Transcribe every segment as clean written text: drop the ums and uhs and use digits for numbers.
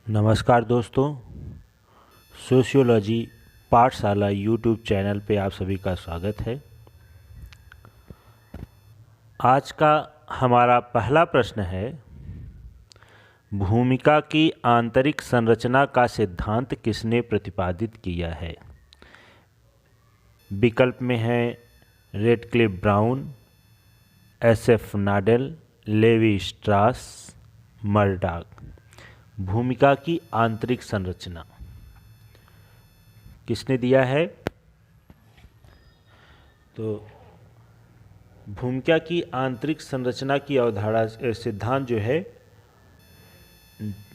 नमस्कार दोस्तों, सोशियोलॉजी पाठशाला यूट्यूब चैनल पे आप सभी का स्वागत है। आज का हमारा पहला प्रश्न है, भूमिका की आंतरिक संरचना का सिद्धांत किसने प्रतिपादित किया है। विकल्प में है Radcliffe brown, SF नाडेल, levy स्ट्रास, Murdock. भूमिका की आंतरिक संरचना किसने दिया है? तो भूमिका की आंतरिक संरचना की अवधारणा सिद्धांत जो है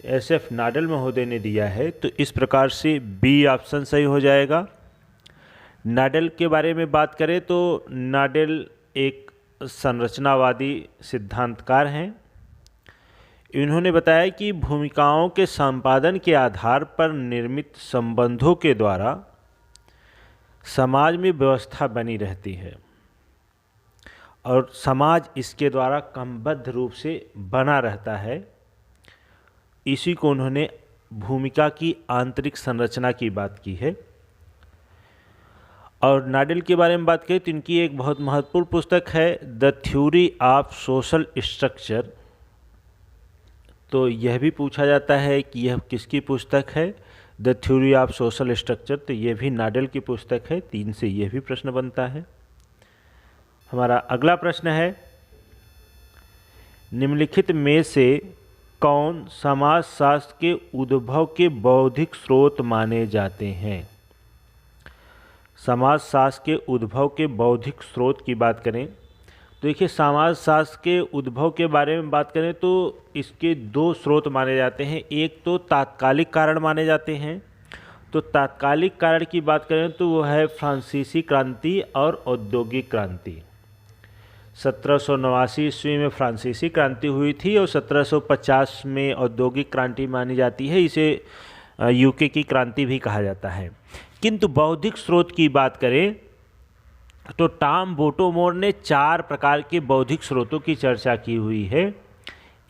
एसएफ नाडेल महोदय ने दिया है। तो इस प्रकार से बी ऑप्शन सही हो जाएगा। नाडेल के बारे में बात करें तो नाडेल एक संरचनावादी सिद्धांतकार हैं। इन्होंने बताया कि भूमिकाओं के संपादन के आधार पर निर्मित संबंधों के द्वारा समाज में व्यवस्था बनी रहती है और समाज इसके द्वारा क्रमबद्ध रूप से बना रहता है। इसी को उन्होंने भूमिका की आंतरिक संरचना की बात की है। और नाडेल के बारे में बात करें तो इनकी एक बहुत महत्वपूर्ण पुस्तक है the theory of social structure. तो यह भी पूछा जाता है कि यह किसकी पुस्तक है, the theory of social structure. तो यह भी नाडेल की पुस्तक है। 3 से यह भी प्रश्न बनता है। हमारा अगला प्रश्न है, निम्नलिखित में से कौन समाजशास्त्र के उद्भव के बौद्धिक स्रोत माने जाते हैं। समाजशास्त्र के उद्भव के बौद्धिक स्रोत की बात करें तो देखिए, समाजशास्त्र के उद्भव के बारे में बात करें तो इसके 2 स्रोत माने जाते हैं। एक तो तात्कालिक कारण माने जाते हैं। तो तात्कालिक कारण की बात करें तो वो है फ्रांसीसी क्रांति और औद्योगिक क्रांति। 1789 ईस्वी में फ्रांसीसी क्रांति हुई थी और 1750 में औद्योगिक क्रांति मानी जाती है। इसे यूके की क्रांति भी कहा जाता है। किंतु बौद्धिक स्रोत की बात करें तो टॉम बोटोमोर ने 4 प्रकार के बौद्धिक स्रोतों की चर्चा की हुई है।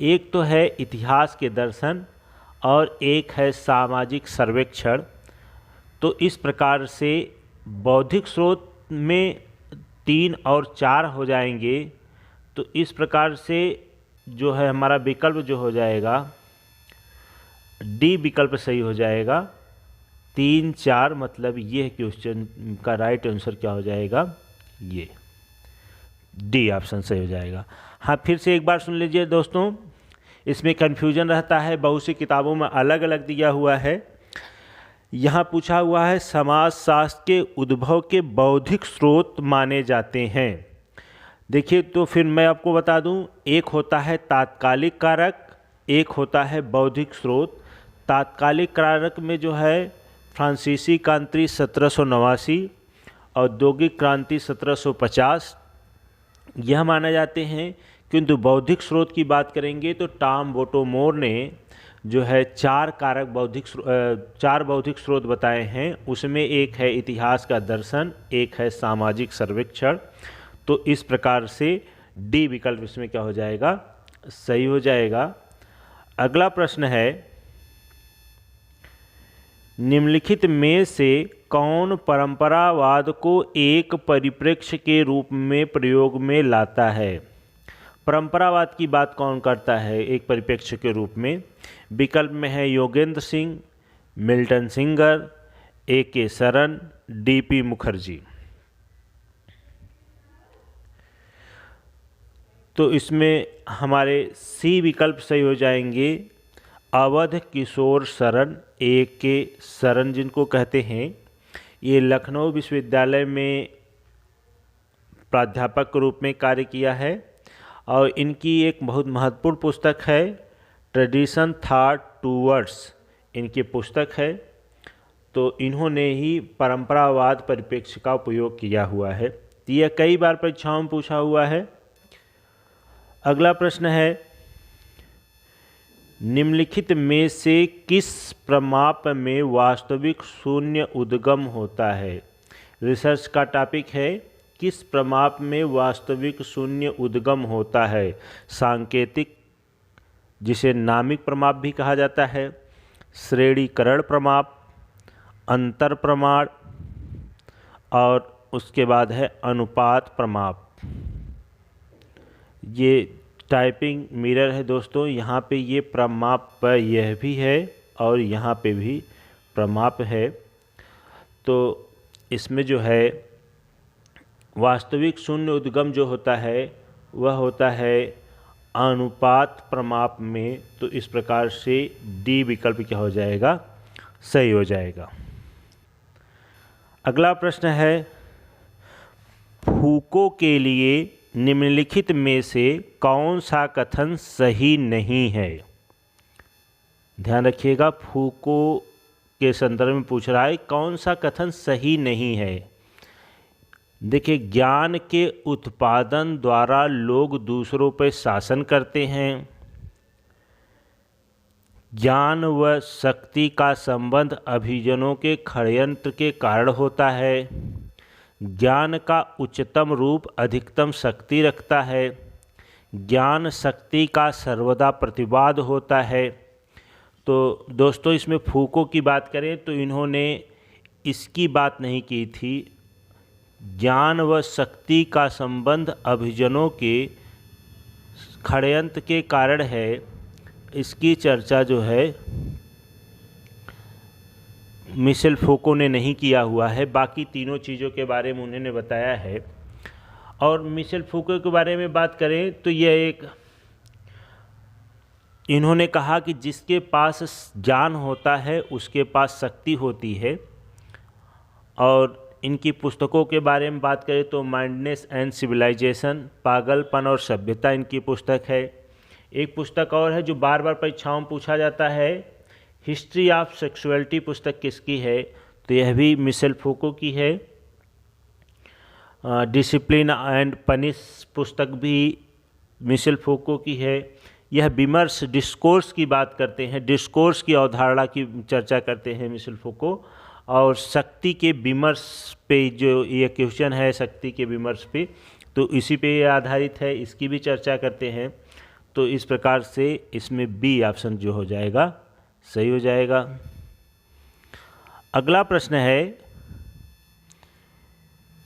एक तो है इतिहास के दर्शन और एक है सामाजिक सर्वेक्षण। तो इस प्रकार से बौद्धिक स्रोत में 3 और 4 हो जाएंगे। तो इस प्रकार से जो है हमारा विकल्प जो हो जाएगा डी विकल्प सही हो जाएगा। 3, 4 मतलब ये क्वेश्चन का राइट आंसर क्या हो जाएगा, ये डी ऑप्शन सही हो जाएगा। हाँ, फिर से एक बार सुन लीजिए दोस्तों, इसमें कन्फ्यूजन रहता है, बहुत सी किताबों में अलग अलग दिया हुआ है। यहाँ पूछा हुआ है समाजशास्त्र के उद्भव के बौद्धिक स्रोत माने जाते हैं। देखिए, तो फिर मैं आपको बता दूं, एक होता है तात्कालिक कारक, एक होता है बौद्धिक स्रोत। तात्कालिक कारक में जो है फ्रांसीसी क्रांति 1789, औद्योगिक क्रांति 1750 यह माने जाते हैं। किंतु बौद्धिक स्रोत की बात करेंगे तो टॉम बोटोमोर ने जो है 4 बौद्धिक स्रोत बताए हैं। उसमें एक है इतिहास का दर्शन, एक है सामाजिक सर्वेक्षण। तो इस प्रकार से डी विकल्प इसमें क्या हो जाएगा, सही हो जाएगा। अगला प्रश्न है, निम्नलिखित में से कौन परंपरावाद को एक परिप्रेक्ष्य के रूप में प्रयोग में लाता है। परंपरावाद की बात कौन करता है एक परिप्रेक्ष्य के रूप में? विकल्प में है Yogendra Singh, Milton Singer, A K. Sharan, D P. Mukherjee. तो इसमें हमारे सी विकल्प सही हो जाएंगे। अवध किशोर शरण, ए.के. शरण जिनको कहते हैं, ये लखनऊ विश्वविद्यालय में प्राध्यापक के रूप में कार्य किया है और इनकी एक बहुत महत्वपूर्ण पुस्तक है ट्रेडिशन थॉट टूवर्ड्स, इनकी पुस्तक है। तो इन्होंने ही परंपरावाद परिप्रेक्ष्य का उपयोग किया हुआ है। तो यह कई बार परीक्षाओं में पूछा हुआ है। अगला प्रश्न है, निम्नलिखित में से किस प्रमाप में वास्तविक शून्य उद्गम होता है। रिसर्च का टॉपिक है, किस प्रमाप में वास्तविक शून्य उद्गम होता है। सांकेतिक, जिसे नामिक प्रमाप भी कहा जाता है, श्रेणीकरण प्रमाप, अंतर प्रमाण और उसके बाद है अनुपात प्रमाप। ये टाइपिंग मिरर है दोस्तों, यहाँ पे ये प्रमाप यह भी है और यहाँ पे भी प्रमाप है। तो इसमें जो है वास्तविक शून्य उद्गम जो होता है वह होता है अनुपात प्रमाप में। तो इस प्रकार से डी विकल्प क्या हो जाएगा, सही हो जाएगा। अगला प्रश्न है, फूको के लिए निम्नलिखित में से कौन सा कथन सही नहीं है। ध्यान रखिएगा, फूको के संदर्भ में पूछ रहा है कौन सा कथन सही नहीं है। देखिए, ज्ञान के उत्पादन द्वारा लोग दूसरों पर शासन करते हैं। ज्ञान व शक्ति का संबंध अभिजनों के षड्यंत्र के कारण होता है। ज्ञान का उच्चतम रूप अधिकतम शक्ति रखता है। ज्ञान शक्ति का सर्वदा प्रतिवाद होता है। तो दोस्तों, इसमें फूको की बात करें तो इन्होंने इसकी बात नहीं की थी। ज्ञान व शक्ति का संबंध अभिजनों के षड्यंत्र के कारण है, इसकी चर्चा जो है मिशेल फूको ने नहीं किया हुआ है। बाकी तीनों चीज़ों के बारे में उन्होंने बताया है। और मिशेल फूको के बारे में बात करें तो इन्होंने कहा कि जिसके पास ज्ञान होता है उसके पास शक्ति होती है। और इनकी पुस्तकों के बारे में बात करें तो माइंडनेस एंड सिविलाइजेशन, पागलपन और सभ्यता इनकी पुस्तक है। एक पुस्तक और है जो बार बार परीक्षाओं में पूछा जाता है, हिस्ट्री ऑफ सेक्सुअलिटी पुस्तक किसकी है, तो यह भी मिशेल फूको की है। डिसिप्लिन एंड पनिश पुस्तक भी मिशेल फूको की है। यह विमर्श, डिस्कोर्स की बात करते हैं, डिस्कोर्स की अवधारणा की चर्चा करते हैं मिशेल फूको। और शक्ति के विमर्श पे जो ये क्वेश्चन है, शक्ति के विमर्श पे, तो इसी पे आधारित है, इसकी भी चर्चा करते हैं। तो इस प्रकार से इसमें बी ऑप्शन जो हो जाएगा सही हो जाएगा। अगला प्रश्न है,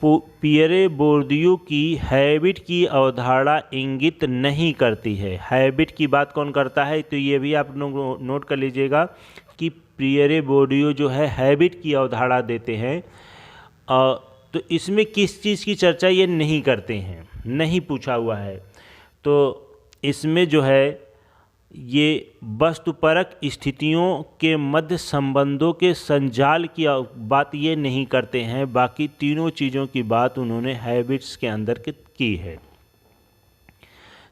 पियरे बोर्दियू की हैबिट की अवधारणा इंगित नहीं करती है। हैबिट की बात कौन करता है, तो ये भी आप लोग नोट कर लीजिएगा कि पियरे बोर्दियू जो है हैबिट की अवधारणा देते हैं। तो इसमें किस चीज़ की चर्चा ये नहीं करते हैं, नहीं पूछा हुआ है। तो इसमें जो है ये वस्तुपरक स्थितियों के मध्य संबंधों के संजाल की बात ये नहीं करते हैं। बाकी तीनों चीज़ों की बात उन्होंने हैबिट्स के अंदर की है।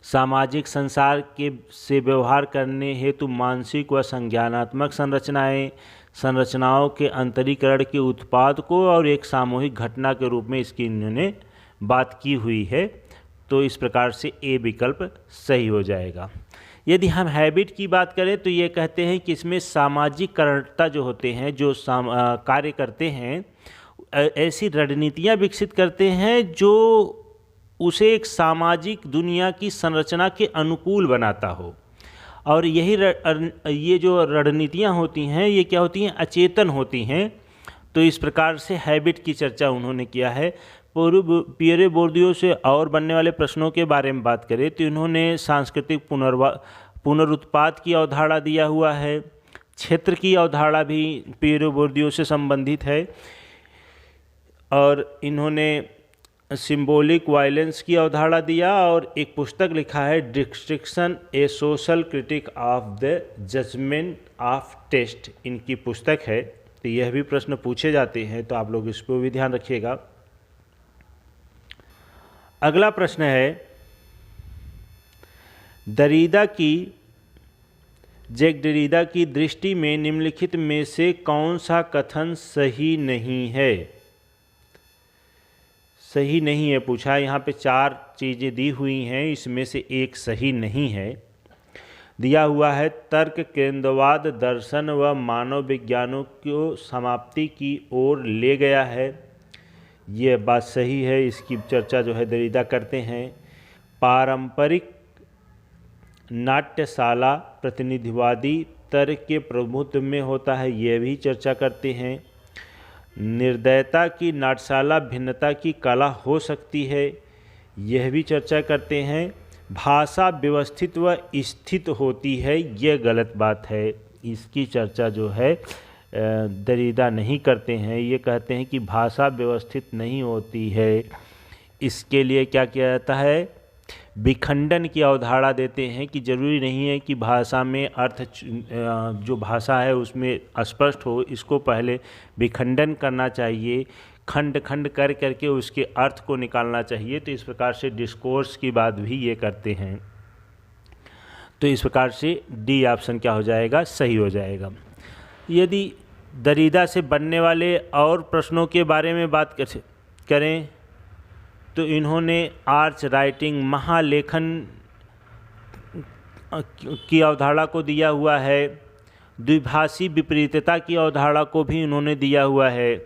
सामाजिक संसार के से व्यवहार करने हेतु मानसिक व संज्ञानात्मक संरचनाओं के अंतरीकरण के उत्पाद को और एक सामूहिक घटना के रूप में इसकी इन्होंने बात की हुई है। तो इस प्रकार से ए विकल्प सही हो जाएगा। यदि हम हैबिट की बात करें तो ये कहते हैं कि इसमें सामाजिकरणता जो होते हैं, जो कार्य करते हैं, ऐसी रणनीतियाँ विकसित करते हैं जो उसे एक सामाजिक दुनिया की संरचना के अनुकूल बनाता हो। और ये जो रणनीतियाँ होती हैं ये क्या होती हैं, अचेतन होती हैं। तो इस प्रकार से हैबिट की चर्चा उन्होंने किया है। पियरे बोर्दियू से और बनने वाले प्रश्नों के बारे में बात करें तो इन्होंने सांस्कृतिक पुनरुत्पाद की अवधारणा दिया हुआ है। क्षेत्र की अवधारणा भी पियरे बोर्दियू से संबंधित है। और इन्होंने सिंबॉलिक वायलेंस की अवधारणा दिया। और एक पुस्तक लिखा है, distinction a social critique of the judgement of taste, इनकी पुस्तक है। तो यह भी प्रश्न पूछे जाते हैं, तो आप लोग इस पर भी ध्यान रखिएगा। अगला प्रश्न है, जैक डेरिडा की दृष्टि में निम्नलिखित में से कौन सा कथन सही नहीं है। सही नहीं है पूछा, यहाँ पे 4 चीज़ें दी हुई हैं, इसमें से एक सही नहीं है। दिया हुआ है, तर्क केंद्रवाद दर्शन व मानव विज्ञानों को समाप्ति की ओर ले गया है। ये बात सही है, इसकी चर्चा जो है डेरिडा करते हैं। पारंपरिक नाट्यशाला प्रतिनिधिवादी तर्क के प्रभुत्व में होता है, यह भी चर्चा करते हैं। निर्दयता की नाट्यशाला भिन्नता की कला हो सकती है, यह भी चर्चा करते हैं। भाषा व्यवस्थित व स्थित होती है, यह गलत बात है, इसकी चर्चा जो है दरीदा नहीं करते हैं। ये कहते हैं कि भाषा व्यवस्थित नहीं होती है। इसके लिए क्या किया जाता है, विखंडन की अवधारणा देते हैं कि जरूरी नहीं है कि भाषा में अर्थ जो भाषा है उसमें स्पष्ट हो, इसको पहले विखंडन करना चाहिए, खंड खंड कर करके उसके अर्थ को निकालना चाहिए। तो इस प्रकार से डिस्कोर्स की बात भी ये करते हैं। तो इस प्रकार से डी ऑप्शन क्या हो जाएगा, सही हो जाएगा। यदि दरीदा से बनने वाले और प्रश्नों के बारे में बात करें तो इन्होंने आर्च राइटिंग महालेखन की अवधारणा को दिया हुआ है, द्विभाषी विपरीतता की अवधारणा को भी इन्होंने दिया हुआ है।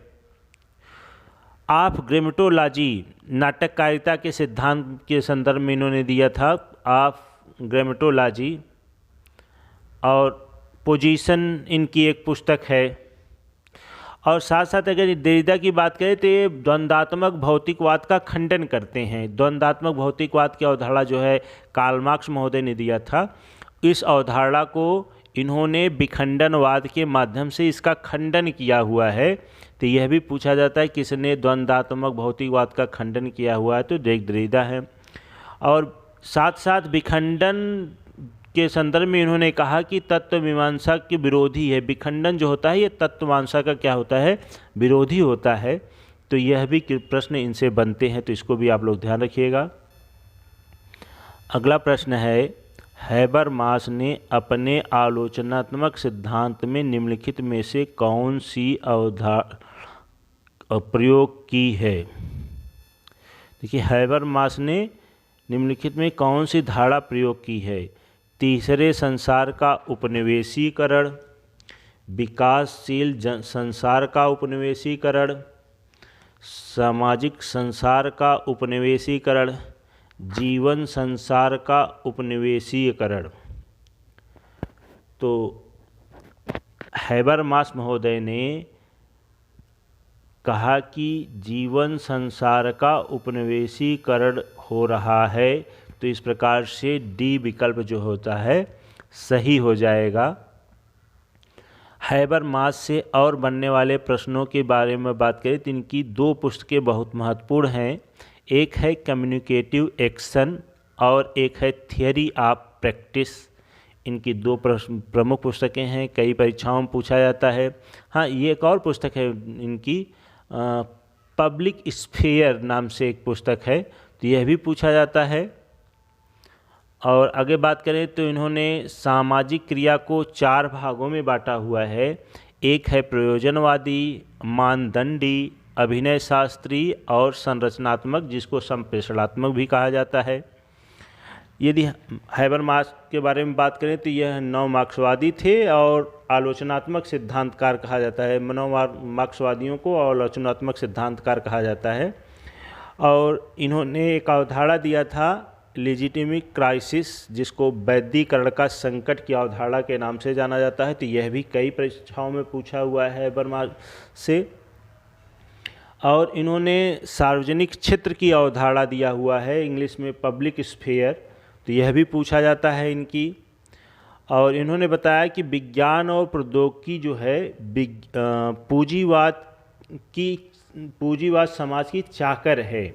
ऑफ ग्रामेटोलॉजी नाटककारिता के सिद्धांत के संदर्भ में इन्होंने दिया था, ऑफ ग्रामेटोलॉजी, और पोजीशन इनकी एक पुस्तक है। और साथ साथ अगर दरीदा की बात करें तो ये द्वंद्वात्मक भौतिकवाद का खंडन करते हैं। द्वंद्वात्मक भौतिकवाद की अवधारणा जो है कार्ल मार्क्स महोदय ने दिया था, इस अवधारणा को इन्होंने विखंडनवाद के माध्यम से इसका खंडन किया हुआ है। तो यह भी पूछा जाता है किसने द्वंद्वात्मक भौतिकवाद का खंडन किया हुआ है, तो दरीदा है। और साथ साथ विखंडन के संदर्भ में इन्होंने कहा कि तत्वमीमांसा के विरोधी है। विखंडन जो होता है ये तत्वमीमांसा का क्या होता है, विरोधी होता है। तो यह भी प्रश्न इनसे बनते हैं, तो इसको भी आप लोग ध्यान रखिएगा। अगला प्रश्न है, हैबरमास ने अपने आलोचनात्मक सिद्धांत में निम्नलिखित में से कौन सी अवधारणा प्रयोग की है। देखिए, हैबरमास ने निम्नलिखित में कौन सी धारणा प्रयोग की है। तीसरे संसार का उपनिवेशीकरण, विकासशील संसार का उपनिवेशीकरण, सामाजिक संसार का उपनिवेशीकरण, जीवन संसार का उपनिवेशीकरण। तो हैबरमास महोदय ने कहा कि जीवन संसार का उपनिवेशीकरण हो रहा है, तो इस प्रकार से डी विकल्प जो होता है सही हो जाएगा। हैबरमास से और बनने वाले प्रश्नों के बारे में बात करें तो इनकी दो पुस्तकें बहुत महत्वपूर्ण हैं। एक है कम्युनिकेटिव एक्शन और एक है थियरी ऑफ प्रैक्टिस। इनकी दो प्रमुख पुस्तकें हैं, कई परीक्षाओं में पूछा जाता है। हाँ, ये एक और पुस्तक है इनकी, पब्लिक स्फीयर नाम से एक पुस्तक है, तो यह भी पूछा जाता है। और आगे बात करें तो इन्होंने सामाजिक क्रिया को 4 भागों में बांटा हुआ है। एक है प्रयोजनवादी, मानदंडी, अभिनय शास्त्री और संरचनात्मक, जिसको संप्रेषणात्मक भी कहा जाता है। यदि हैबरमास के बारे में बात करें तो यह नव मार्क्सवादी थे और आलोचनात्मक सिद्धांतकार कहा जाता है। नव मार्क्सवादियों को आलोचनात्मक सिद्धांतकार कहा जाता है। और इन्होंने एक अवधारणा दिया था लेजिटिमिक क्राइसिस, जिसको वैदिकरण का संकट की अवधारणा के नाम से जाना जाता है। तो यह भी कई परीक्षाओं में पूछा हुआ है हैबरमास से। और इन्होंने सार्वजनिक क्षेत्र की अवधारणा दिया हुआ है, इंग्लिश में पब्लिक स्फीयर, तो यह भी पूछा जाता है इनकी। और इन्होंने बताया कि विज्ञान और प्रौद्योगिकी जो है पूंजीवाद समाज की चाकर है।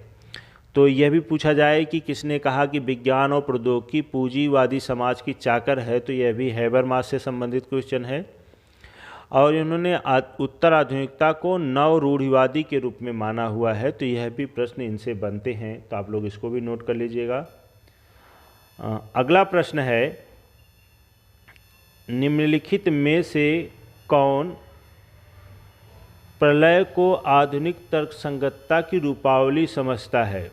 तो यह भी पूछा जाए कि किसने कहा कि विज्ञान और प्रौद्योगिकी पूंजीवादी समाज की चाकर है, तो यह भी हैबरमास से संबंधित क्वेश्चन है। और इन्होंने उत्तर आधुनिकता को नव रूढ़िवादी के रूप में माना हुआ है, तो यह भी प्रश्न इनसे बनते हैं, तो आप लोग इसको भी नोट कर लीजिएगा। अगला प्रश्न है, निम्नलिखित में से कौन प्रलय को आधुनिक तर्कसंगतता की रूपावली समझता है।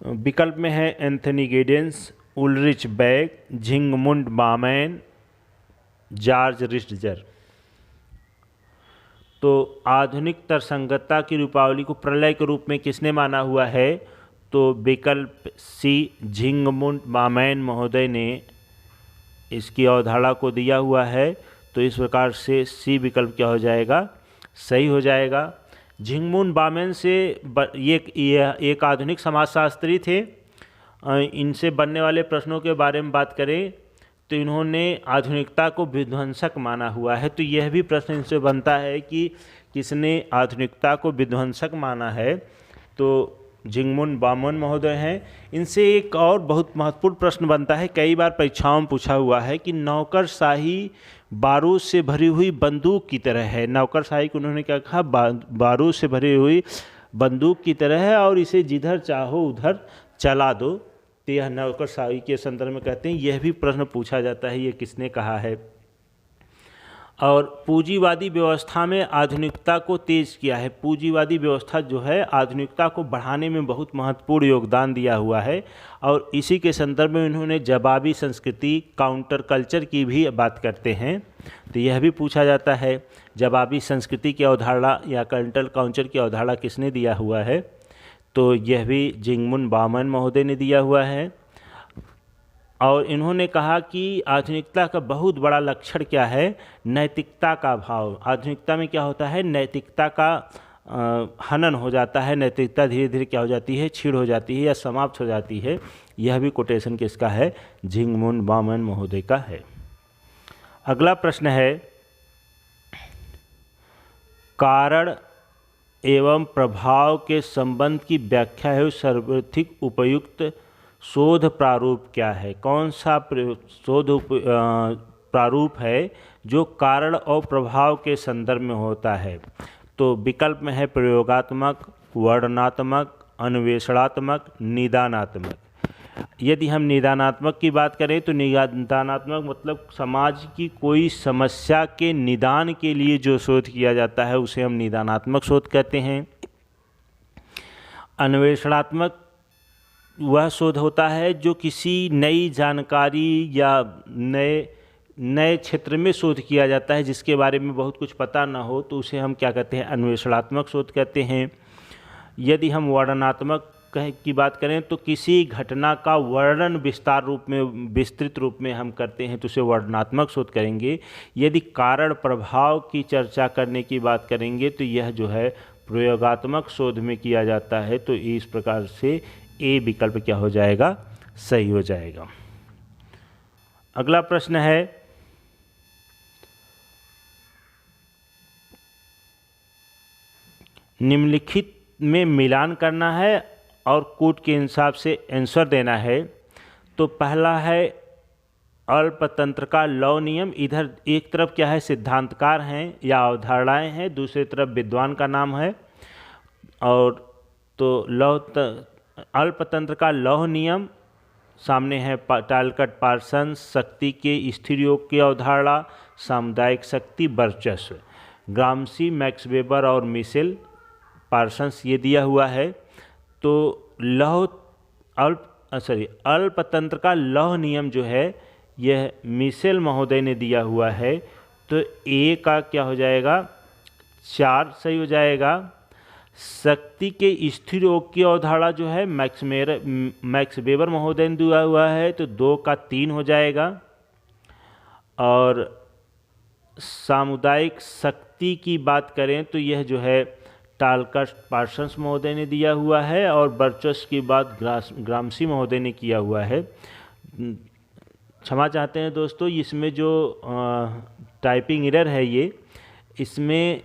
विकल्प में है Anthony Giddens, Ulrich Beck, Zygmunt Bauman, George Ritzer. तो आधुनिक तर्कसंगतता की रूपावली को प्रलय के रूप में किसने माना हुआ है, तो विकल्प सी झिंगमुन बामैन महोदय ने इसकी अवधारणा को दिया हुआ है। तो इस प्रकार से सी विकल्प क्या हो जाएगा, सही हो जाएगा। झिंगमुन बामैन से ये एक आधुनिक समाजशास्त्री थे। इनसे बनने वाले प्रश्नों के बारे में बात करें तो इन्होंने आधुनिकता को विध्वंसक माना हुआ है। तो यह भी प्रश्न इनसे बनता है कि किसने आधुनिकता को विध्वंसक माना है, तो झिंगमुन बामन महोदय हैं। इनसे एक और बहुत महत्वपूर्ण प्रश्न बनता है, कई बार परीक्षाओं में पूछा हुआ है कि नौकरशाही बारूद से भरी हुई बंदूक की तरह है। नौकरशाही को उन्होंने क्या कहा, बारूद से भरी हुई बंदूक की तरह है और इसे जिधर चाहो उधर चला दो। तो यह नौकरशाही के संदर्भ में कहते हैं। यह भी प्रश्न पूछा जाता है, ये किसने कहा है। और पूंजीवादी व्यवस्था में आधुनिकता को तेज किया है। पूंजीवादी व्यवस्था जो है आधुनिकता को बढ़ाने में बहुत महत्वपूर्ण योगदान दिया हुआ है। और इसी के संदर्भ में उन्होंने जवाबी संस्कृति, काउंटर कल्चर की भी बात करते हैं। तो यह भी पूछा जाता है, जवाबी संस्कृति की अवधारणा या काउंटर कल्चर की अवधारणा किसने दिया हुआ है। तो यह भी झिंगमुन बामन महोदय ने दिया हुआ है। और इन्होंने कहा कि आधुनिकता का बहुत बड़ा लक्षण क्या है, नैतिकता का अभाव। आधुनिकता में क्या होता है, नैतिकता का हनन हो जाता है। नैतिकता धीरे धीरे क्या हो जाती है, क्षीण हो जाती है या समाप्त हो जाती है। यह भी कोटेशन किसका है, झिंगमुन बामन महोदय का है। अगला प्रश्न है, कारण एवं प्रभाव के संबंध की व्याख्या है सर्वाधिक उपयुक्त शोध प्रारूप क्या है। कौन सा शोध प्रारूप है जो कारण और प्रभाव के संदर्भ में होता है। तो विकल्प में है प्रयोगात्मक, वर्णनात्मक, अन्वेषणात्मक, निदानात्मक। यदि हम निदानात्मक की बात करें तो निदानात्मक मतलब समाज की कोई समस्या के निदान के लिए जो शोध किया जाता है उसे हम निदानात्मक शोध कहते हैं। अन्वेषणात्मक वह शोध होता है जो किसी नई जानकारी या नए क्षेत्र में शोध किया जाता है जिसके बारे में बहुत कुछ पता ना हो, तो उसे हम क्या कहते हैं, अन्वेषणात्मक शोध कहते हैं। यदि हम वर्णनात्मक की बात करें तो किसी घटना का वर्णन विस्तृत रूप में हम करते हैं तो उसे वर्णनात्मक शोध करेंगे। यदि कारण प्रभाव की चर्चा करने की बात करेंगे तो यह जो है प्रयोगात्मक शोध में किया जाता है। तो इस प्रकार से ए विकल्प क्या हो जाएगा, सही हो जाएगा। अगला प्रश्न है, निम्नलिखित में मिलान करना है और कोड के हिसाब से आंसर देना है। तो पहला है अल्पतंत्र का लौ नियम। इधर एक तरफ क्या है, सिद्धांतकार हैं या अवधारणाएं हैं, दूसरी तरफ विद्वान का नाम है। और तो अल्पतंत्र का लौह नियम सामने है टालकट पार्सन्स, शक्ति के स्थिर योग की अवधारणा, सामुदायिक शक्ति, वर्चस्व। ग्राम्सी, मैक्स वेबर और मिशेल पार्सन्स ये दिया हुआ है। तो अल्पतंत्र का लौह नियम जो है यह मिशेल महोदय ने दिया हुआ है। तो ए का क्या हो जाएगा, 4 सही हो जाएगा। शक्ति के स्थिर योग की अवधारणा जो है मैक्स वेबर महोदय ने दिया हुआ है, तो 2 का 3 हो जाएगा। और सामुदायिक शक्ति की बात करें तो यह जो है टालकट पार्सन्स महोदय ने दिया हुआ है। और वर्चस्व की बात ग्राम्सी महोदय ने किया हुआ है। क्षमा चाहते हैं दोस्तों, इसमें जो टाइपिंग एरर है ये, इसमें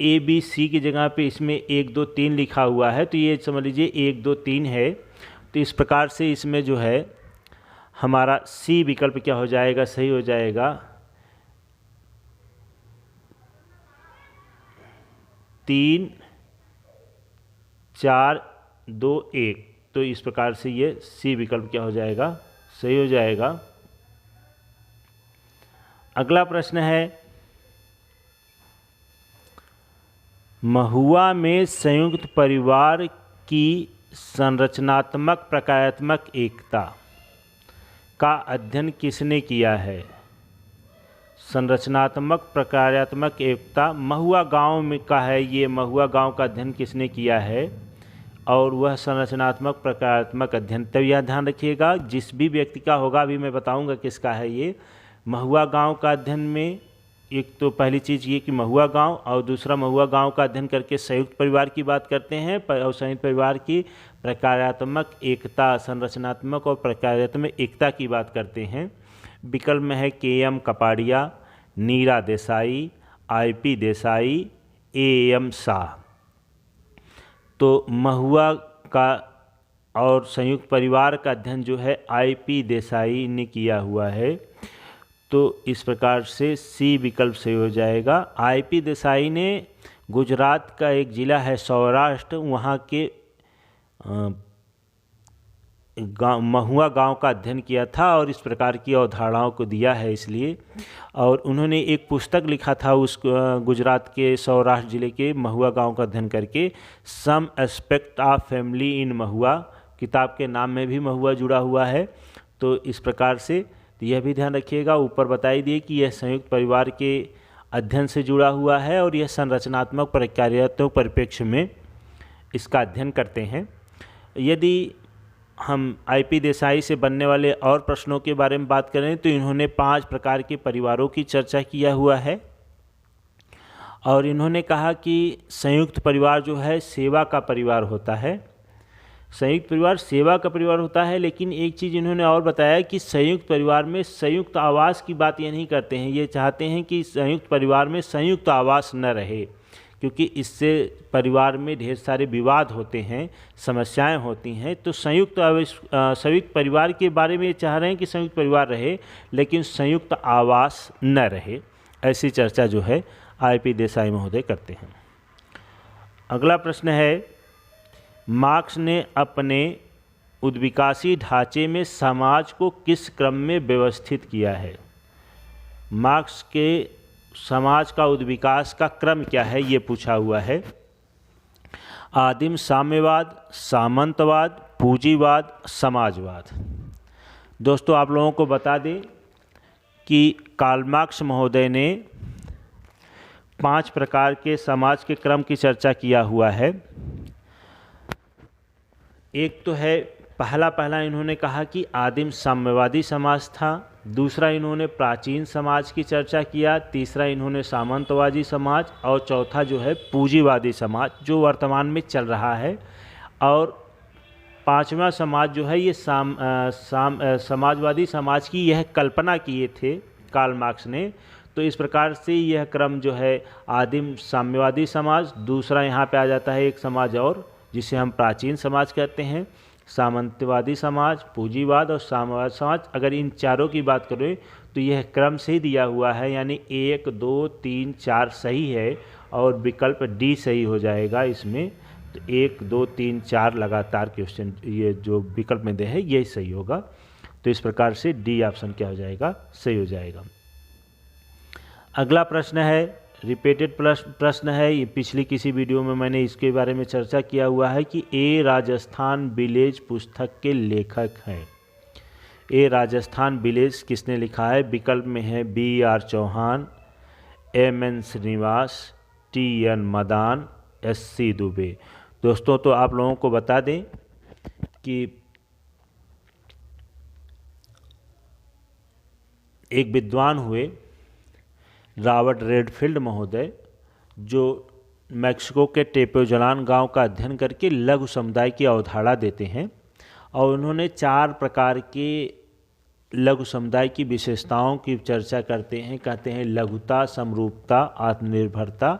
ए बी सी की जगह पे इसमें 1 2 3 लिखा हुआ है। तो ये समझ लीजिए 1 2 3 है। तो इस प्रकार से इसमें जो है हमारा सी विकल्प क्या हो जाएगा, सही हो जाएगा। 3 4 2 1। तो इस प्रकार से ये सी विकल्प क्या हो जाएगा, सही हो जाएगा। अगला प्रश्न है, महुआ में संयुक्त परिवार की संरचनात्मक प्रकारात्मक एकता का अध्ययन किसने किया है। संरचनात्मक प्रकारात्मक एकता महुआ गांव में का है। ये महुआ गांव का अध्ययन किसने किया है, और वह संरचनात्मक प्रकारात्मक अध्ययन। तब यह ध्यान रखिएगा, जिस भी व्यक्ति का होगा, अभी मैं बताऊंगा किसका है ये। महुआ गांव का अध्ययन में एक तो पहली चीज़ ये कि महुआ गांव, और दूसरा महुआ गांव का अध्ययन करके संयुक्त परिवार की बात करते हैं, और संयुक्त परिवार की प्रकारात्मक एकता, संरचनात्मक और प्रकारात्मक एकता की बात करते हैं। विकल्प में है K M. Kapadia, Neera Desai, I P. Desai, A M. Shah. तो महुआ का और संयुक्त परिवार का अध्ययन जो है आई.पी. देसाई ने किया हुआ है। तो इस प्रकार से सी विकल्प सही हो जाएगा। आई.पी. देसाई ने गुजरात का एक ज़िला है सौराष्ट्र, वहाँ के महुआ गांव का अध्ययन किया था और इस प्रकार की अवधारणाओं को दिया है इसलिए। और उन्होंने एक पुस्तक लिखा था उस गुजरात के सौराष्ट्र ज़िले के महुआ गांव का अध्ययन करके, some aspect of family in महुआ। किताब के नाम में भी महुआ जुड़ा हुआ है। तो इस प्रकार से तो यह भी ध्यान रखिएगा, ऊपर बताई दिए कि यह संयुक्त परिवार के अध्ययन से जुड़ा हुआ है और यह संरचनात्मक प्रकार्यात्मक परिप्रेक्ष्य में इसका अध्ययन करते हैं। यदि हम आई.पी. देसाई से बनने वाले और प्रश्नों के बारे में बात करें तो इन्होंने 5 प्रकार के परिवारों की चर्चा किया हुआ है और इन्होंने कहा कि संयुक्त परिवार जो है सेवा का परिवार होता है। संयुक्त परिवार सेवा का परिवार होता है, लेकिन एक चीज़ इन्होंने और बताया कि संयुक्त परिवार में संयुक्त आवास की बात ये नहीं करते हैं। ये चाहते हैं कि संयुक्त परिवार में संयुक्त आवास न रहे, क्योंकि इससे परिवार में ढेर सारे विवाद होते हैं, समस्याएं होती हैं। तो संयुक्त परिवार के बारे में ये चाह रहे हैं कि संयुक्त परिवार रहे, लेकिन संयुक्त आवास न रहे। ऐसी चर्चा जो है आई.पी. देसाई महोदय करते हैं। अगला प्रश्न है, मार्क्स ने अपने उद्विकासी ढांचे में समाज को किस क्रम में व्यवस्थित किया है? मार्क्स के समाज का उद्विकास का क्रम क्या है, ये पूछा हुआ है। आदिम साम्यवाद, सामंतवाद, पूंजीवाद, समाजवाद। दोस्तों आप लोगों को बता दें कि कार्ल मार्क्स महोदय ने 5 प्रकार के समाज के क्रम की चर्चा किया हुआ है। एक तो है पहला इन्होंने कहा कि आदिम साम्यवादी समाज था। दूसरा इन्होंने प्राचीन समाज की चर्चा किया। तीसरा इन्होंने सामंतवादी समाज, और चौथा जो है पूंजीवादी समाज जो वर्तमान में चल रहा है। और 5वां समाज जो है ये समाजवादी समाज की यह कल्पना किए थे कार्ल मार्क्स ने। तो इस प्रकार से यह क्रम जो है आदिम साम्यवादी समाज, दूसरा यहाँ पे आ जाता है एक समाज और जिसे हम प्राचीन समाज कहते हैं, सामंतवादी समाज, पूंजीवाद और साम्यवादी समाज। अगर इन चारों की बात करें तो यह क्रम से ही दिया हुआ है, यानी 1, 2, 3, 4 सही है और विकल्प डी सही हो जाएगा इसमें। तो 1, 2, 3, 4 लगातार क्वेश्चन ये जो विकल्प में दे है यही सही होगा। तो इस प्रकार से डी ऑप्शन क्या हो जाएगा, सही हो जाएगा। अगला प्रश्न है, रिपीटेड प्रश्न है, ये पिछली किसी वीडियो में मैंने इसके बारे में चर्चा किया हुआ है कि ए राजस्थान विलेज पुस्तक के लेखक हैं। ए राजस्थान विलेज किसने लिखा है? विकल्प में है B.R. Chauhan, M.N. Srinivas, T.N. Madan, S.C. Dubey. दोस्तों तो आप लोगों को बता दें कि एक विद्वान हुए रॉबर्ट रेडफील्ड महोदय, जो मैक्सिको के टेपोजलान गांव का अध्ययन करके लघु समुदाय की अवधारणा देते हैं और उन्होंने 4 प्रकार के लघु समुदाय की विशेषताओं की चर्चा करते हैं। कहते हैं लघुता, समरूपता, आत्मनिर्भरता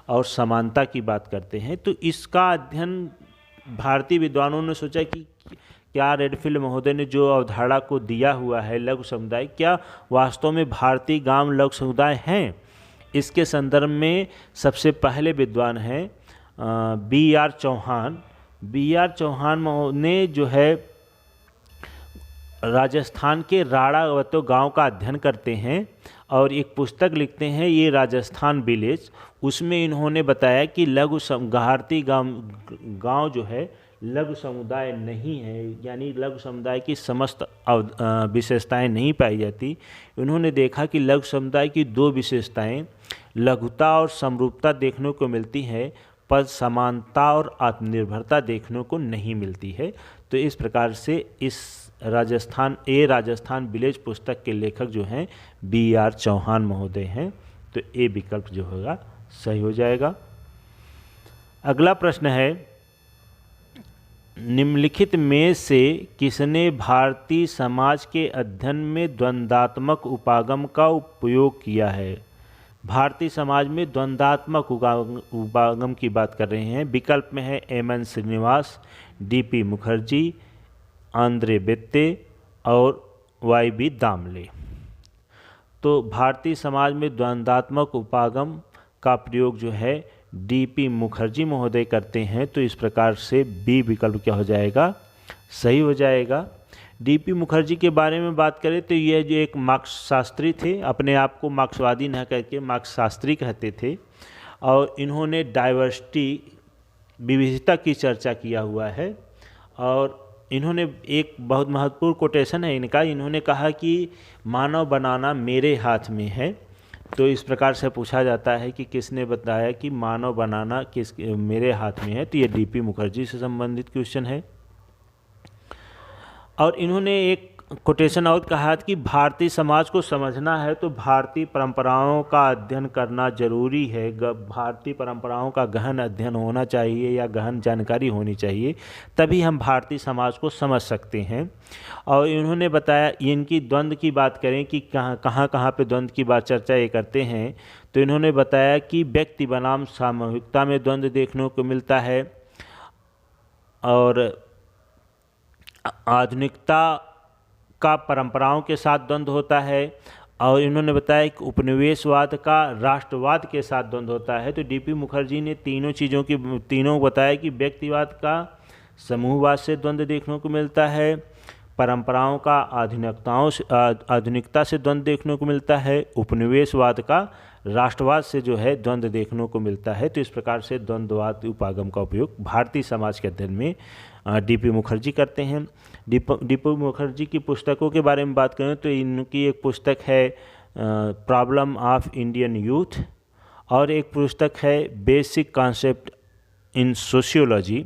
और समानता की बात करते हैं। तो इसका अध्ययन भारतीय विद्वानों ने सोचा कि क्या रेडफील्ड महोदय ने जो अवधारणा को दिया हुआ है लघु समुदाय, क्या वास्तव में भारतीय गांव लघु समुदाय हैं? इसके संदर्भ में सबसे पहले विद्वान हैं B.R. चौहान। B.R. चौहान ने जो है राजस्थान के राणावतो गांव का अध्ययन करते हैं और एक पुस्तक लिखते हैं ये राजस्थान विलेज। उसमें इन्होंने बताया कि भारतीय गांव जो है लघु समुदाय नहीं है, यानी लघु समुदाय की समस्त विशेषताएं नहीं पाई जाती। उन्होंने देखा कि लघु समुदाय की 2 विशेषताएं लघुता और समरूपता देखने को मिलती है, पद समानता और आत्मनिर्भरता देखने को नहीं मिलती है। तो इस प्रकार से इस राजस्थान विलेज पुस्तक के लेखक जो हैं B.R. चौहान महोदय हैं। तो ए विकल्प जो होगा सही हो जाएगा। अगला प्रश्न है, निम्नलिखित में से किसने भारतीय समाज के अध्ययन में द्वंद्वात्मक उपागम का उपयोग किया है? भारतीय समाज में द्वंद्वात्मक उपागम की बात कर रहे हैं। विकल्प में है M.N. Srinivas, D.P. Mukherjee, Andre बेत्ते और Y.B. दामले। तो भारतीय समाज में द्वंद्वात्मक उपागम का प्रयोग जो है D.P. मुखर्जी महोदय करते हैं। तो इस प्रकार से बी विकल्प क्या हो जाएगा? सही हो जाएगा। D.P. मुखर्जी के बारे में बात करें तो यह जो एक मार्क्स शास्त्री थे, अपने आप को मार्क्सवादी न करके मार्क्स शास्त्री कहते थे, और इन्होंने डाइवर्सिटी विविधता की चर्चा किया हुआ है। और इन्होंने एक बहुत महत्वपूर्ण कोटेशन है इनका, इन्होंने कहा कि मानव बनाना मेरे हाथ में है। तो इस प्रकार से पूछा जाता है कि किसने बताया कि मानव बनाना मेरे हाथ में है, तो ये D.P. मुखर्जी से संबंधित क्वेश्चन है। और इन्होंने एक कोटेशन और कहा कि भारतीय समाज को समझना है तो भारतीय परंपराओं का अध्ययन करना जरूरी है। भारतीय परंपराओं का गहन अध्ययन होना चाहिए या गहन जानकारी होनी चाहिए, तभी हम भारतीय समाज को समझ सकते हैं। और इन्होंने बताया, इनकी द्वंद्व की बात करें कि कहाँ पे द्वंद्व की बात चर्चा ये करते हैं, तो इन्होंने बताया कि व्यक्ति बनाम सामूहिकता में द्वंद्व देखने को मिलता है, और आधुनिकता का परंपराओं के साथ द्वंद्व होता है। और इन्होंने बताया कि उपनिवेशवाद का राष्ट्रवाद के साथ द्वंद्व होता है। तो D.P. मुखर्जी ने तीनों बताया कि व्यक्तिवाद का समूहवाद से द्वंद्व देखने को मिलता है, परंपराओं का आधुनिकता से द्वंद्व देखने को मिलता है, उपनिवेशवाद का राष्ट्रवाद से जो है द्वंद्व देखने को मिलता है। तो इस प्रकार से द्वंद्ववाद उपागम का उपयोग भारतीय समाज के अध्ययन में D.P. मुखर्जी करते हैं। D.P. मुखर्जी की पुस्तकों के बारे में बात करें तो इनकी एक पुस्तक है प्रॉब्लम ऑफ इंडियन यूथ, और एक पुस्तक है बेसिक कॉन्सेप्ट इन सोशियोलॉजी।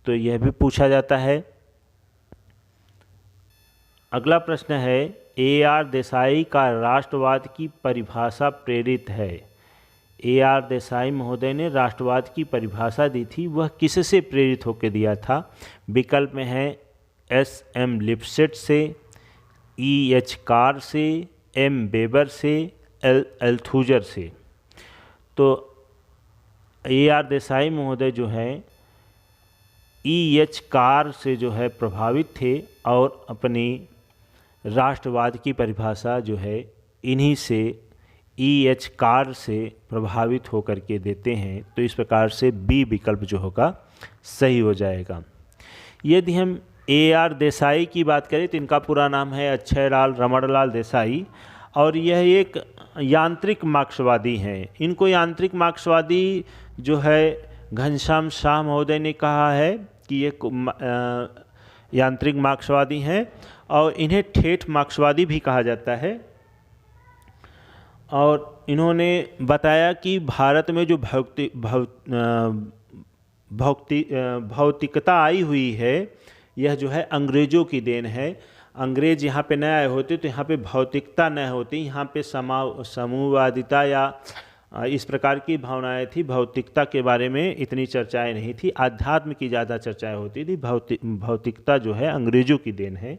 तो यह भी पूछा जाता है। अगला प्रश्न है, A.R. देसाई का राष्ट्रवाद की परिभाषा प्रेरित है। A.R. देसाई महोदय ने राष्ट्रवाद की परिभाषा दी थी, वह किससे प्रेरित होकर दिया था? विकल्प में है S.M. लिप्सेट से, E.H. कार से, M. वेबर से, एल्थुजर से। तो A.R. देसाई महोदय जो है E.H. कार से जो है प्रभावित थे, और अपनी राष्ट्रवाद की परिभाषा जो है इन्हीं से E.H. कार से प्रभावित होकर के देते हैं। तो इस प्रकार से बी विकल्प जो होगा सही हो जाएगा। यदि हम A.R. देसाई की बात करें तो इनका पूरा नाम है अक्षयलाल रमणलाल देसाई, और यह एक यांत्रिक मार्क्सवादी हैं। इनको यांत्रिक मार्क्सवादी जो है घनश्याम शाह महोदय ने कहा है कि ये यांत्रिक मार्क्सवादी हैं, और इन्हें ठेठ मार्क्सवादी भी कहा जाता है। और इन्होंने बताया कि भारत में जो भौतिकता आई हुई है, यह जो है अंग्रेज़ों की देन है। अंग्रेज यहाँ पे न आए होते तो यहाँ पे भौतिकता न होती, यहाँ पे समूहवादिता या इस प्रकार की भावनाएं थी। भौतिकता के बारे में इतनी चर्चाएं नहीं थी, आध्यात्म की ज़्यादा चर्चाएं होती थी। भौतिकता जो है अंग्रेज़ों की देन है।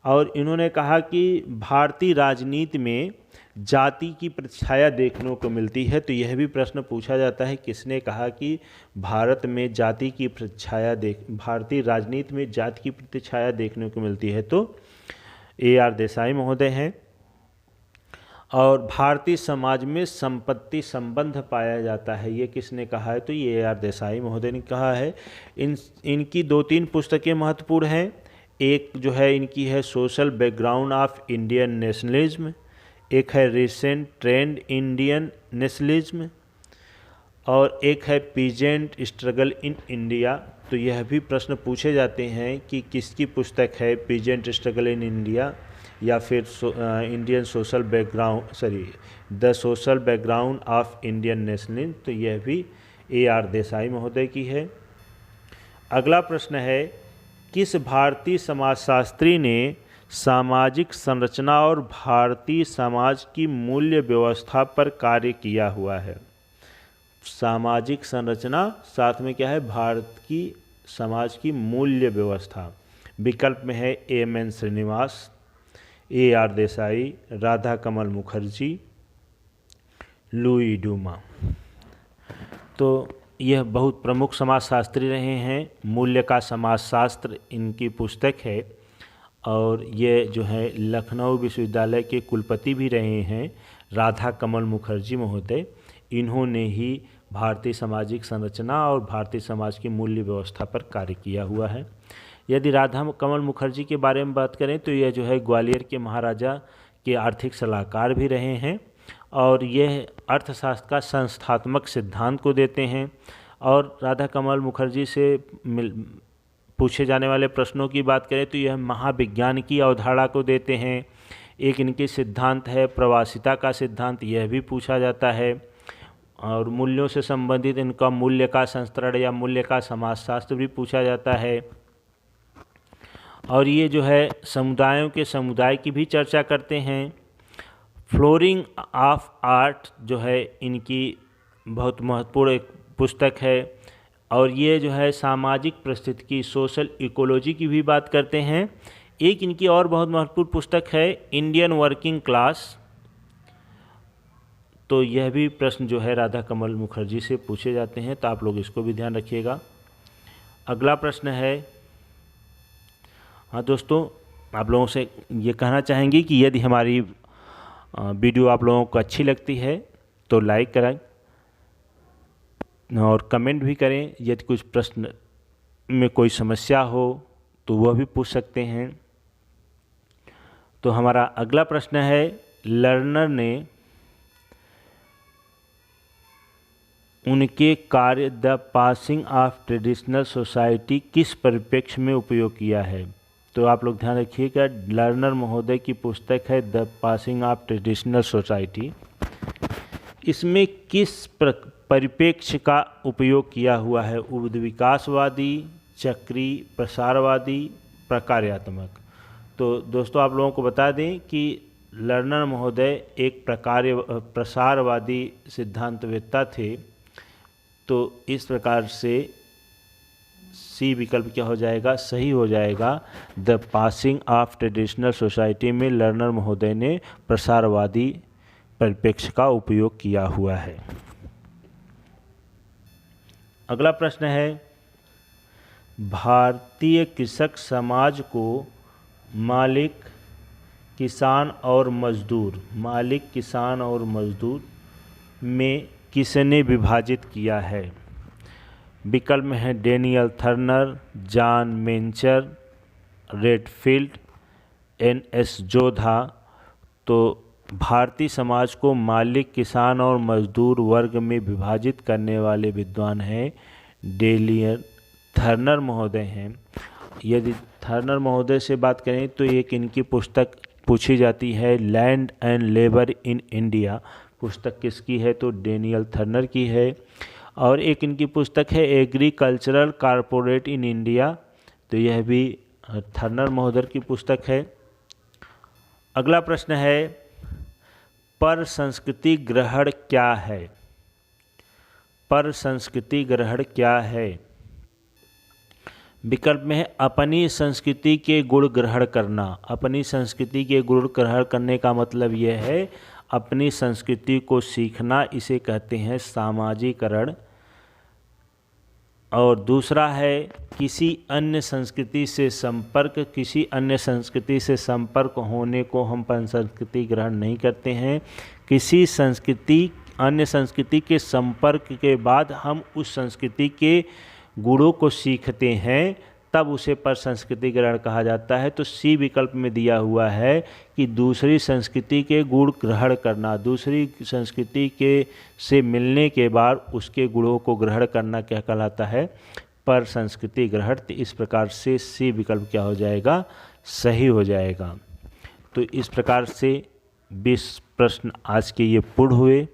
और इन्होंने कहा कि भारतीय राजनीति में जाति की प्रतिछाया देखने को मिलती है। तो यह भी प्रश्न पूछा जाता है, किसने कहा कि भारतीय राजनीति में जाति की प्रतिछाया देखने को मिलती है? तो A.R. देसाई महोदय हैं। और भारतीय समाज में संपत्ति संबंध पाया जाता है, ये किसने कहा है? तो ये A.R. देसाई महोदय ने कहा है। इनकी 2-3 पुस्तकें महत्वपूर्ण हैं। एक जो है इनकी है social background of Indian nationalism, एक है रिसेंट ट्रेंड इंडियन नेशनलिज्म, और एक है पीजेंट स्ट्रगल इन इंडिया। तो यह भी प्रश्न पूछे जाते हैं कि किसकी पुस्तक है पीजेंट स्ट्रगल इन इंडिया, या फिर Indian social background the social background of Indian nationalism. तो यह भी AR देसाई महोदय की है। अगला प्रश्न है, किस भारतीय समाजशास्त्री ने सामाजिक संरचना और भारतीय समाज की मूल्य व्यवस्था पर कार्य किया हुआ है? सामाजिक संरचना, साथ में क्या है, भारत की समाज की मूल्य व्यवस्था। विकल्प में है AM Srinivas, AR Desai, Radha Kamal Mukherjee, Louis Dumont. तो यह बहुत प्रमुख समाजशास्त्री रहे हैं। मूल्य का समाजशास्त्र इनकी पुस्तक है और ये जो है लखनऊ विश्वविद्यालय के कुलपति भी रहे हैं, राधा कमल मुखर्जी महोदय। इन्होंने ही भारतीय सामाजिक संरचना और भारतीय समाज की मूल्य व्यवस्था पर कार्य किया हुआ है। यदि राधा कमल मुखर्जी के बारे में बात करें तो यह जो है ग्वालियर के महाराजा के आर्थिक सलाहकार भी रहे हैं और यह अर्थशास्त्र का संस्थात्मक सिद्धांत को देते हैं। और राधा कमल मुखर्जी से पूछे जाने वाले प्रश्नों की बात करें तो यह महाविज्ञान की अवधारणा को देते हैं। एक इनके सिद्धांत है प्रवासिता का सिद्धांत, यह भी पूछा जाता है। और मूल्यों से संबंधित इनका मूल्य का संस्करण या मूल्य का समाजशास्त्र भी पूछा जाता है। और ये जो है समुदायों के समुदाय की भी चर्चा करते हैं। फ्लोरिंग ऑफ आर्ट जो है इनकी बहुत महत्वपूर्ण एक पुस्तक है। और ये जो है सामाजिक परिस्थितिकी, सोशल इकोलॉजी की भी बात करते हैं। एक इनकी और बहुत महत्वपूर्ण पुस्तक है इंडियन वर्किंग क्लास। तो यह भी प्रश्न जो है राधा कमल मुखर्जी से पूछे जाते हैं, तो आप लोग इसको भी ध्यान रखिएगा। अगला प्रश्न है, हाँ दोस्तों, आप लोगों से ये कहना चाहेंगे कि यदि हमारी वीडियो आप लोगों को अच्छी लगती है तो लाइक करें और कमेंट भी करें। यदि कुछ प्रश्न में कोई समस्या हो तो वह भी पूछ सकते हैं। तो हमारा अगला प्रश्न है, लर्नर ने उनके कार्य the passing of traditional society किस परिप्रेक्ष्य में उपयोग किया है? तो आप लोग ध्यान रखिएगा, लर्नर महोदय की पुस्तक है the passing of traditional society. इसमें किस परिप्रेक्ष्य का उपयोग किया हुआ है? उद्विकासवादी, चक्री, प्रसारवादी, प्रकार्यात्मक। तो दोस्तों आप लोगों को बता दें कि लर्नर महोदय एक प्रसारवादी सिद्धांतवेत्ता थे। तो इस प्रकार से सी विकल्प क्या हो जाएगा? सही हो जाएगा। The passing of traditional society में लर्नर महोदय ने प्रसारवादी परिप्रेक्ष्य का उपयोग किया हुआ है। अगला प्रश्न है, भारतीय कृषक समाज को मालिक, किसान और मजदूर में किसने विभाजित किया है? विकल्प में है Daniel Thorner, Joan Mencher, Redfield, NS Jodha. तो भारतीय समाज को मालिक, किसान और मजदूर वर्ग में विभाजित करने वाले विद्वान हैं डेनियल थर्नर महोदय हैं। यदि थर्नर महोदय से बात करें तो एक इनकी पुस्तक पूछी जाती है, land and labour in India. पुस्तक किसकी है? तो डेनियल थर्नर की है। और एक इनकी पुस्तक है एग्रीकल्चरल कॉरपोरेट इन इंडिया। तो यह भी थर्नर महोदय की पुस्तक है। अगला प्रश्न है, पर संस्कृति ग्रहण क्या है? पर संस्कृति ग्रहण क्या है? विकल्प में है अपनी संस्कृति के गुण ग्रहण करना। अपनी संस्कृति के गुण ग्रहण करने का मतलब यह है अपनी संस्कृति को सीखना, इसे कहते हैं सामाजिकरण। और दूसरा है किसी अन्य संस्कृति से संपर्क होने को हम पर संस्कृति ग्रहण नहीं करते हैं। किसी अन्य संस्कृति के संपर्क के बाद हम उस संस्कृति के गुणों को सीखते हैं, तब उसे पर संस्कृति ग्रहण कहा जाता है। तो सी विकल्प में दिया हुआ है कि दूसरी संस्कृति के गुण ग्रहण करना, दूसरी संस्कृति के से मिलने के बाद उसके गुणों को ग्रहण करना क्या कहलाता है? पर संस्कृति ग्रहण। तो इस प्रकार से सी विकल्प क्या हो जाएगा? सही हो जाएगा। तो इस प्रकार से 20 प्रश्न आज के ये पूर्ण हुए।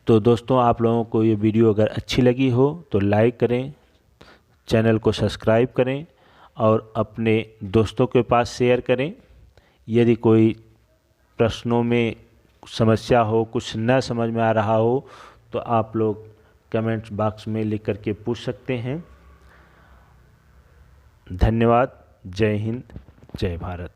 तो दोस्तों, आप लोगों को ये वीडियो अगर अच्छी लगी हो तो लाइक करें, चैनल को सब्सक्राइब करें और अपने दोस्तों के पास शेयर करें। यदि कोई प्रश्नों में समस्या हो, कुछ न समझ में आ रहा हो, तो आप लोग कमेंट्स बॉक्स में लिख करके पूछ सकते हैं। धन्यवाद। जय हिंद, जय भारत।